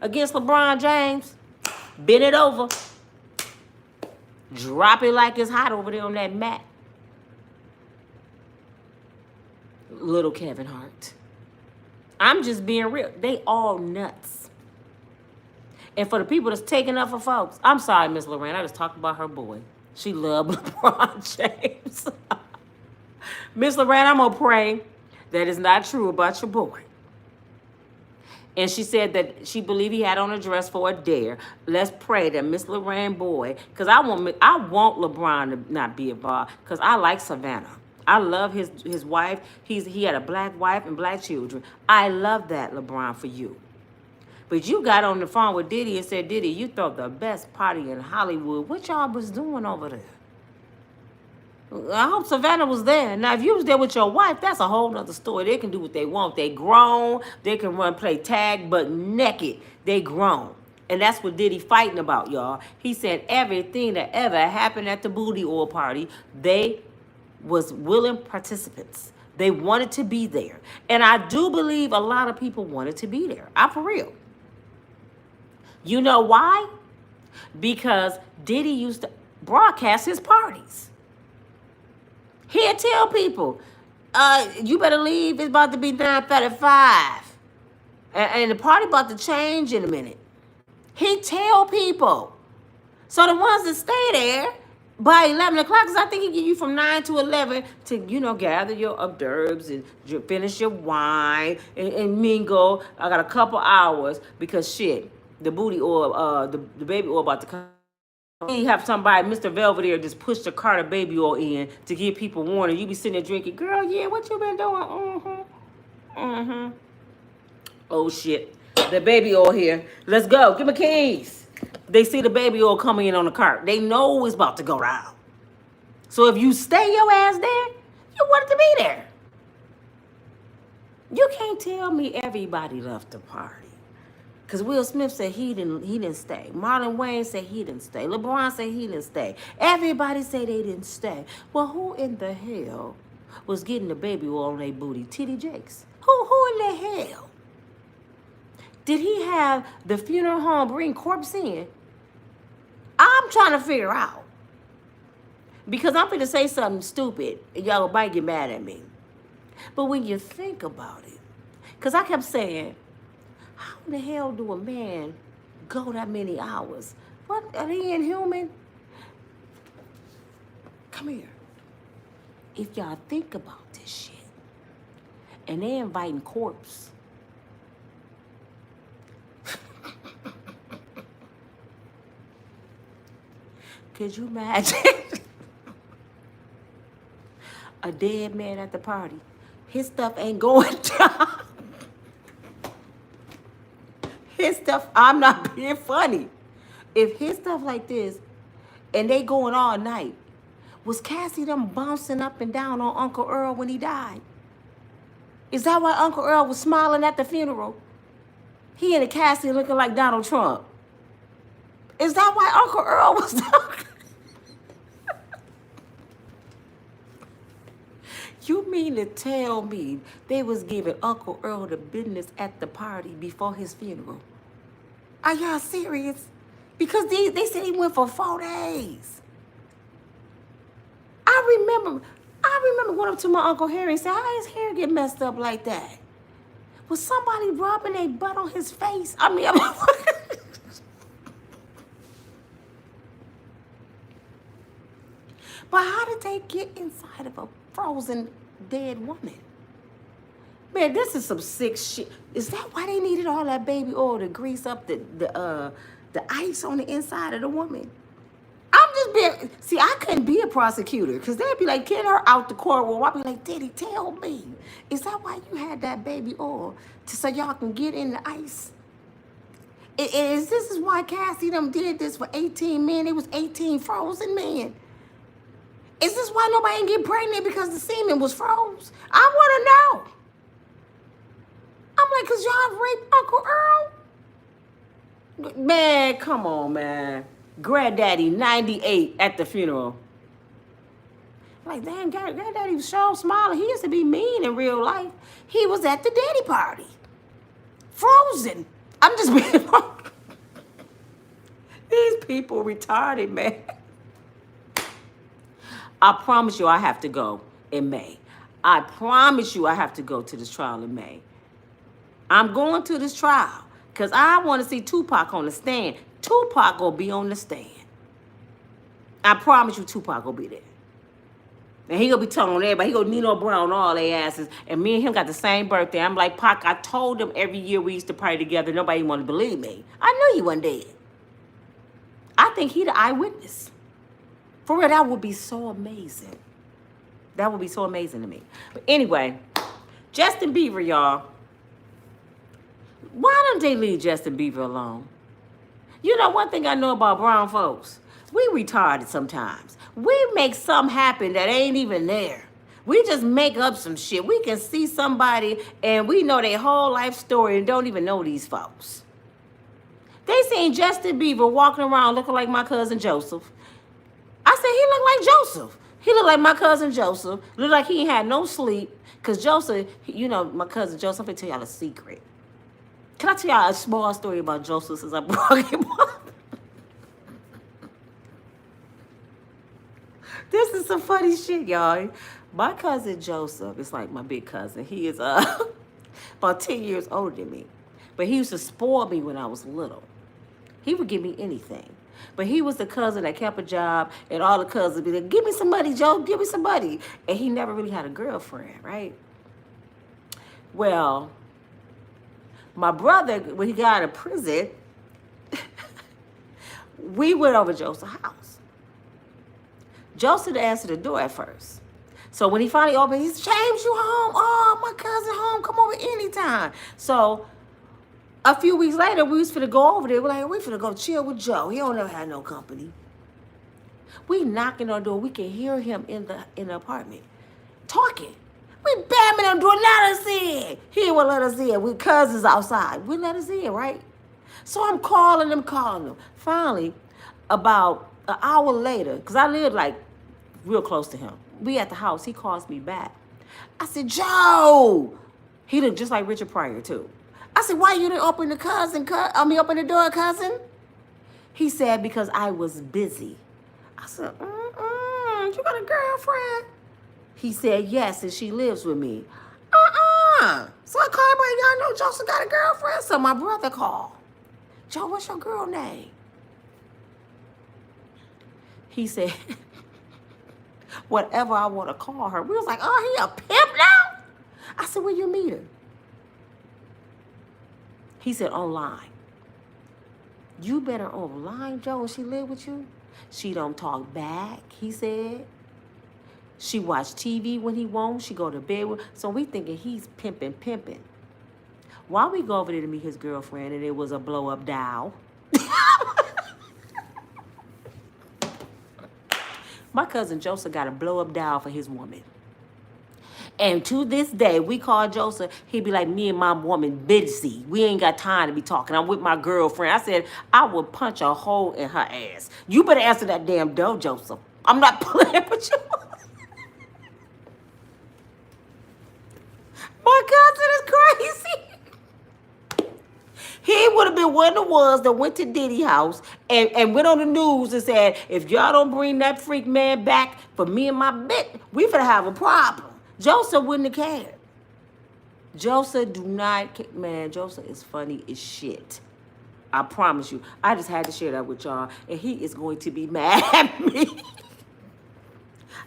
against LeBron James, bend it over. Drop it like it's hot over there on that mat. Little Kevin Hart. I'm just being real. They all nuts. And for the people that's taking up for folks, I'm sorry, Miss Lorraine. I just talked about her boy. She loved LeBron James. Miss Lorraine, I'm going to pray that is not true about your boy. And she said that she believed he had on a dress for a dare. Let's pray that Miss Lorraine boy, because I want LeBron to not be involved, because I like Savannah. I love his wife. He had a black wife and black children. I love that, LeBron, for you. But you got on the phone with Diddy and said, Diddy, you throw the best party in Hollywood. What y'all was doing over there? I hope Savannah was there. Now, if you was there with your wife, that's a whole nother story. They can do what they want. They grown. They can play tag, but naked. They grown. And that's what Diddy fighting about, y'all. He said everything that ever happened at the booty oil party, they was willing participants. They wanted to be there. And I do believe a lot of people wanted to be there. I'm for real. You know why? Because Diddy used to broadcast his parties. He'd tell people, you better leave. It's about to be 9:35. And the party about to change in a minute. He'd tell people. So the ones that stay there by 11 o'clock, because I think he give you from 9 to 11 to, gather your hors d'oeuvres and finish your wine and mingle. I got a couple hours because shit, the booty oil, the baby oil about to come. You have somebody, Mr. Velvet, just push the cart of baby oil in to give people warning. You be sitting there drinking, girl, yeah, what you been doing? Oh, shit. The baby oil here. Let's go. Give me keys. They see the baby oil coming in on the cart. They know it's about to go down. So if you stay your ass there, you wanted to be there. You can't tell me everybody loved the party. Because Will Smith said he didn't stay. Marlon Wayne said he didn't stay. LeBron said he didn't stay. Everybody say they didn't stay. Well, who in the hell was getting the baby oil on their booty? T.D. Jakes. Who in the hell? Did he have the funeral home bring corpse in? I'm trying to figure out. Because I'm going to say something stupid, and y'all might get mad at me. But when you think about it, because I kept saying, how in the hell do a man go that many hours? What, are they inhuman? Come here. If y'all think about this shit, and they inviting corpse. Could you imagine a dead man at the party? His stuff ain't going down. His stuff, I'm not being funny. If his stuff like this, and they going all night, was Cassie them bouncing up and down on Uncle Earl when he died? Is that why Uncle Earl was smiling at the funeral? He and the Cassie looking like Donald Trump. Is that why Uncle Earl was talking? You mean to tell me they was giving Uncle Earl the business at the party before his funeral? Are y'all serious? Because they said he went for 4 days. I remember going up to my Uncle Harry and said, how his hair get messed up like that? Was somebody rubbing their butt on his face? I mean, but how did they get inside of a frozen dead woman? Man, this is some sick shit. Is that why they needed all that baby oil to grease up the ice on the inside of the woman? I'm just being, see, I couldn't be a prosecutor because they'd be like, get her out the courtroom. I'd be like, Diddy, tell me, is that why you had that baby oil so y'all can get in the ice? This is why Cassie them did this for 18 men. It was 18 frozen men. Is this why nobody ain't get pregnant because the semen was froze? I want to know. I'm like, because y'all raped Uncle Earl? Man, come on, man. Granddaddy, 98 at the funeral. Like, damn, Granddaddy was so smiling. He used to be mean in real life. He was at the daddy party. Frozen. I'm just being These people retarded, man. I promise you I have to go in May. I promise you I have to go to this trial in May. I'm going to this trial because I want to see Tupac on the stand. Tupac gonna be on the stand. I promise you Tupac gonna be there. And he gonna be telling everybody, he gonna Nino Brown all their asses. And me and him got the same birthday. I'm like, Pac, I told them every year we used to party together. Nobody wanted to believe me. I knew you wasn't dead. I think he the eyewitness. For real, that would be so amazing. That would be so amazing to me. But anyway, Justin Bieber, y'all. Why don't they leave Justin Bieber alone? You know, one thing I know about brown folks, we retarded sometimes. We make something happen that ain't even there. We just make up some shit. We can see somebody and we know their whole life story and don't even know these folks. They seen Justin Bieber walking around looking like my cousin Joseph. I said, he looked like Joseph. He looked like my cousin Joseph. Looked like he ain't had no sleep. Because Joseph, you know, my cousin Joseph, I'm going to tell y'all a secret. Can I tell y'all a small story about Joseph since I brought him up? This is some funny shit, y'all. My cousin Joseph is like my big cousin. He is about 10 years older than me. But he used to spoil me when I was little. He would give me anything. But he was the cousin that kept a job, and all the cousins would be like, give me some money, Joe, give me some money. And he never really had a girlfriend, right? Well, my brother, when he got out of prison, we went over to Joseph's house. Joseph answered the door at first. So when he finally opened, he said, James, you home? Oh, my cousin home. Come over anytime. So a few weeks later, we was finna go over there. We're like, we finna go chill with Joe. He don't never have no company. We knocking on the door. We can hear him in the apartment talking. We bamming on the door, let us in. He won't let us in. We cousins outside. We let us in, right? So I'm calling him. Finally, about an hour later, because I live like real close to him. We at the house. He calls me back. I said, Joe. He looked just like Richard Pryor, too. I said, why you didn't open the door, cousin? He said, because I was busy. I said, you got a girlfriend? He said, yes, and she lives with me. So I called him, like, y'all know Joseph got a girlfriend? So my brother called. Joe, what's your girl name? He said, whatever I want to call her. We was like, oh, he a pimp now? I said, where you meet her? He said, online. You better online, Joe, and she live with you? She don't talk back, he said. She watch TV when he won't. She go to bed with. So we thinking he's pimping. While we go over there to meet his girlfriend, and it was a blow-up doll. My cousin Joseph got a blow-up doll for his woman. And to this day, we call Joseph, he'd be like, me and my woman busy. We ain't got time to be talking. I'm with my girlfriend. I said, I would punch a hole in her ass. You better answer that damn door, Joseph. I'm not playing with you. My cousin is crazy. He would have been one of the ones that went to Diddy house and went on the news and said, if y'all don't bring that freak man back for me and my bit, we finna have a problem. Joseph wouldn't have cared. Joseph do not, man, Joseph is funny as shit. I promise you. I just had to share that with y'all. And he is going to be mad at me.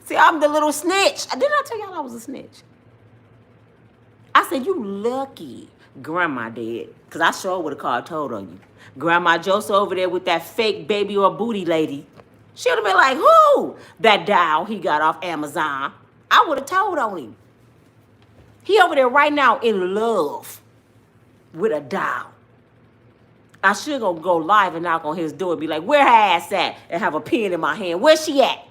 See, I'm the little snitch. Didn't I tell y'all I was a snitch? I said, you lucky grandma dead. Because I sure would have called told on you. Grandma Joseph over there with that fake baby or booty lady. She would have been like, who? That doll he got off Amazon. I would have told on him. He over there right now in love with a doll. I should go live and knock on his door and be like, where her ass at? And have a pen in my hand. Where's she at?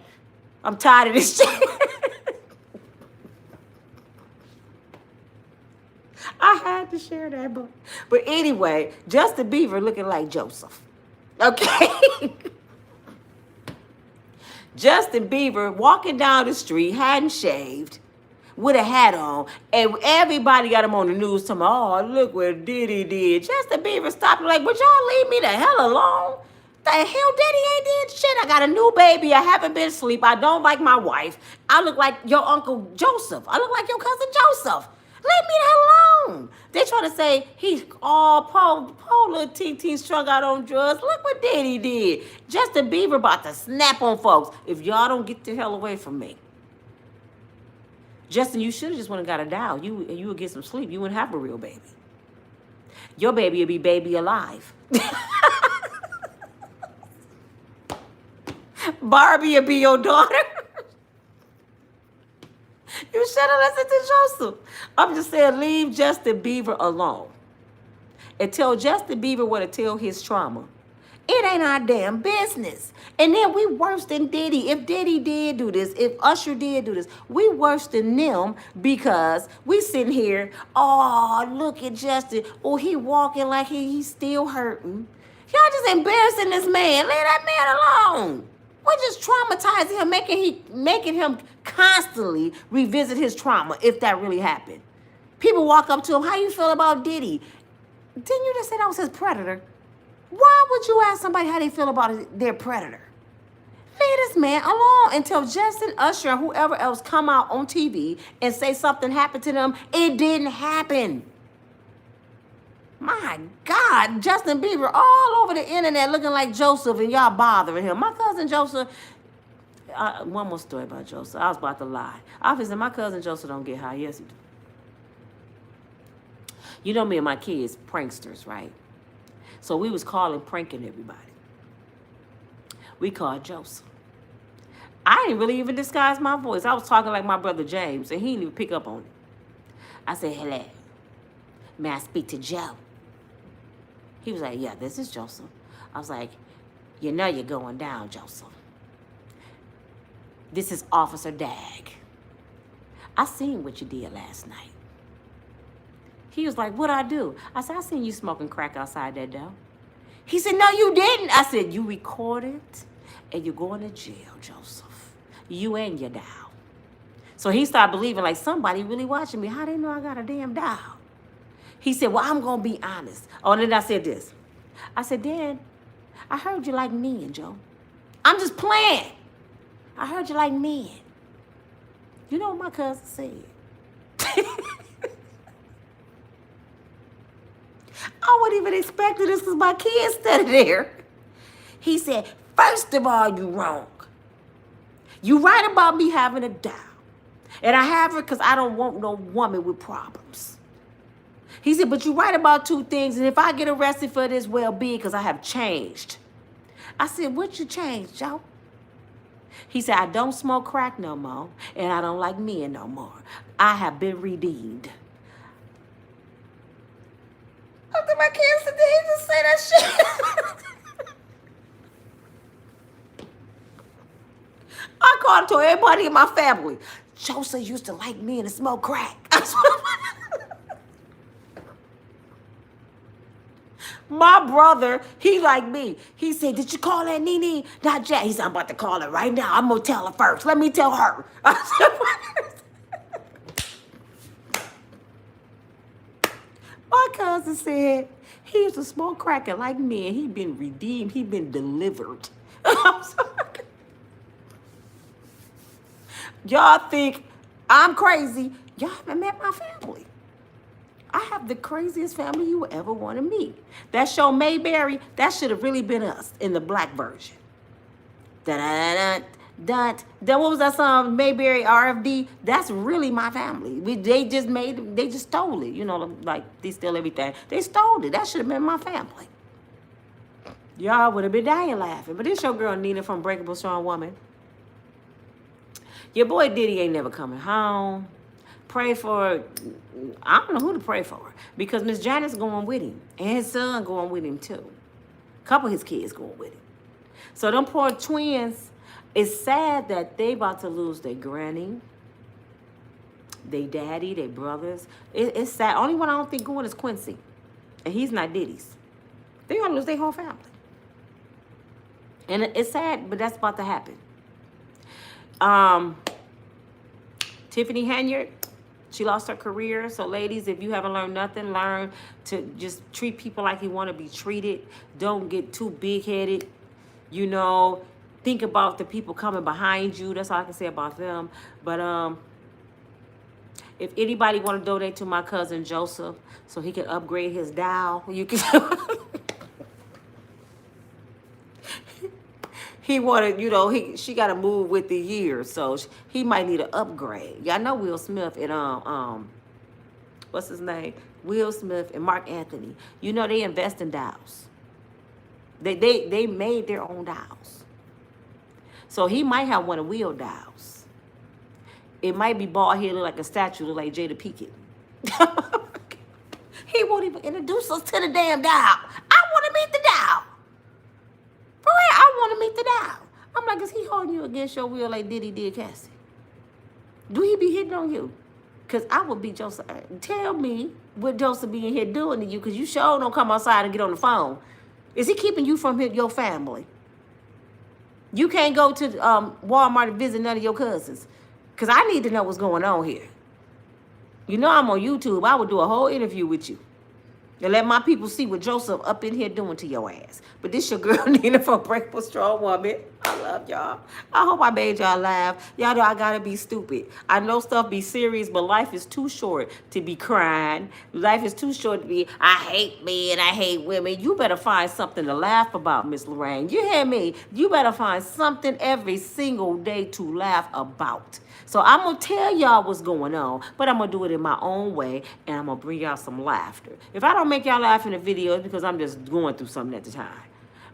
I'm tired of this shit. I had to share that, but anyway, Justin Bieber looking like Joseph. Okay? Justin Bieber walking down the street, hadn't shaved, with a hat on, and everybody got him on the news talking, oh, look what Diddy did. Justin Bieber stopped like, would y'all leave me the hell alone? The hell, Diddy ain't did shit. I got a new baby. I haven't been asleep. I don't like my wife. I look like your Uncle Joseph. I look like your cousin Joseph. Leave me the hell alone. They trying to say he's all poor little T strung out on drugs. Look what Diddy did. Justin Bieber about to snap on folks. If y'all don't get the hell away from me. Justin, you should have just went and got a doll. You would get some sleep. You wouldn't have a real baby. Your baby would be baby alive. Barbie would be your daughter. You should have listened to Joseph. I'm just saying, leave Justin Bieber alone. And tell Justin Bieber what to tell his trauma. It ain't our damn business. And then we worse than Diddy. If Diddy did do this, if Usher did do this, we worse than them because we sitting here, oh, look at Justin. Oh, he walking like he's still hurting. Y'all just embarrassing this man. Leave that man alone. We're just traumatizing him, making him constantly revisit his trauma if that really happened. People walk up to him, how you feel about Diddy? Didn't you just say that was his predator? Why would you ask somebody how they feel about their predator? Leave this man alone until Justin, Usher, or whoever else come out on TV and say something happened to them. It didn't happen. My God, Justin Bieber all over the internet looking like Joseph and y'all bothering him. My cousin Joseph, one more story about Joseph. I was about to lie. Obviously, my cousin Joseph don't get high. Yes, he do. You know me and my kids, pranksters, right? So we was pranking everybody. We called Joseph. I didn't really even disguise my voice. I was talking like my brother James, and he didn't even pick up on it. I said, hello. May I speak to Joe? He was like, yeah, this is Joseph. I was like, you know you're going down, Joseph. This is Officer Dag. I seen what you did last night. He was like, what'd I do? I said, I seen you smoking crack outside that door. He said, no, you didn't. I said, you recorded and you're going to jail, Joseph. You and your doll. So he started believing like somebody really watching me. How they know I got a damn doll? He said, well, I'm going to be honest. Oh, and then I said this. I said, Dad, I heard you like men, Joe. I'm just playing. I heard you like men. You know what my cousin said? I wouldn't even expect this because my kids stood there. He said, first of all, you wrong. You right about me having a doll. And I have her because I don't want no woman with problems. He said, but you're right about two things. And if I get arrested for this, well, be because I have changed. I said, what you changed, Joe? He said, I don't smoke crack no more. And I don't like men no more. I have been redeemed. I think my kids today just say that shit. I called to everybody in my family. Joseph used to like men and smoke crack. My brother, he like me. He said, did you call that Nene? Not Jack. He said, I'm about to call her right now. I'm going to tell her first. Let me tell her. My cousin said, he used to smoke crack and like me, and he been redeemed. He been delivered. I'm sorry. Y'all think I'm crazy. Y'all haven't met my family. I have the craziest family you would ever want to meet. That show Mayberry, that should have really been us in the black version. Then what was that song? Mayberry RFD. That's really my family. They just stole it. You know, like they steal everything. They stole it. That should have been my family. Y'all would have been dying laughing. But this your girl Nina from Unbreakable Strong Woman. Your boy Diddy ain't never coming home. Pray for, I don't know who to pray for, because Miss Janet's going with him, and his son going with him too. A couple of his kids going with him. So them poor twins, it's sad that they about to lose their granny, their daddy, their brothers. It's sad. Only one I don't think going is Quincy, and he's not Diddy's. They're going to lose their whole family. And it's sad, but that's about to happen. Tiffany Henard, she lost her career. So ladies, if you haven't learned nothing, learn to just treat people like you want to be treated. Don't get too big-headed. You know, think about the people coming behind you. That's all I can say about them. But if anybody want to donate to my cousin Joseph so he can upgrade his dial, you can. He wanted, you know, she got to move with the years, so he might need an upgrade. Y'all know Will Smith and what's his name? Will Smith and Mark Anthony. You know they invest in dials. They made their own dials. So he might have one of Will dials. It might be bald headed like a statue, like Jada Pinkett. He won't even introduce us to the damn dial. I want to meet the dial. For real, I want to meet the dial. I'm like, is he holding you against your will like Diddy did Cassie? Do he be hitting on you? Because I would be Joseph. Tell me what Joseph be in here doing to you, because you sure don't come outside and get on the phone. Is he keeping you from your family? You can't go to Walmart and visit none of your cousins. Because I need to know what's going on here. You know I'm on YouTube. I would do a whole interview with you. And let my people see what Joseph up in here doing to your ass. But this your girl, Nina from Unbreakable Strong Woman. I love y'all. I hope I made y'all laugh. Y'all know I gotta be stupid. I know stuff be serious, but life is too short to be crying. Life is too short to be, I hate men, I hate women. You better find something to laugh about, Miss Lorraine. You hear me? You better find something every single day to laugh about. So I'm going to tell y'all what's going on, but I'm going to do it in my own way, and I'm going to bring y'all some laughter. If I don't make y'all laugh in the video, it's because I'm just going through something at the time.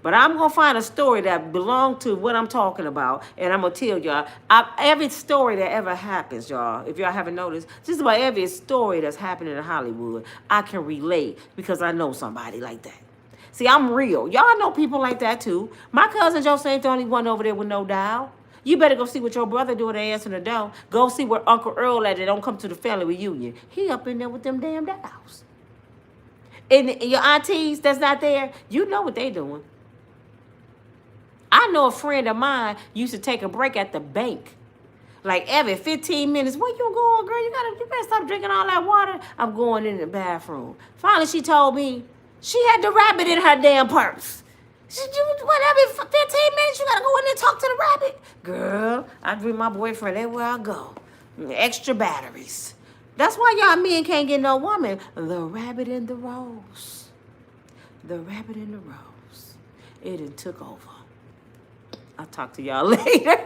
But I'm going to find a story that belongs to what I'm talking about, and I'm going to tell y'all. Every story that ever happens, y'all, if y'all haven't noticed, just about every story that's happening in Hollywood, I can relate because I know somebody like that. See, I'm real. Y'all know people like that, too. My cousin Joseph ain't the only one over there with no dial. You better go see what your brother doing to answer the door. Go see where Uncle Earl at. They don't come to the family reunion. He up in there with them damn dials. And your aunties that's not there, you know what they doing. I know a friend of mine used to take a break at the bank. Like every 15 minutes. Where you going, girl? You better stop drinking all that water. I'm going in the bathroom. Finally, she told me she had the rabbit in her damn purse. Every 15 minutes, you gotta go in there and talk to the rabbit. Girl, I bring my boyfriend everywhere I go. Extra batteries. That's why y'all men can't get no woman. The rabbit in the rose. The rabbit in the rose. It done took over. I'll talk to y'all later.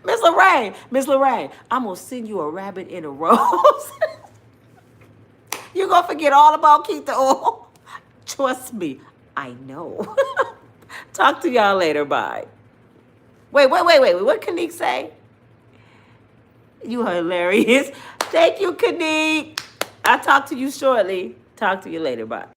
Miss Miss Lorraine, I'm going to send you a rabbit in a rose. You're going to forget all about Keith the Oil. Trust me, I know. Talk to y'all later. Bye. Wait. What Kanique say? You hilarious. Thank you, Kanique. I'll talk to you shortly. Talk to you later. Bye.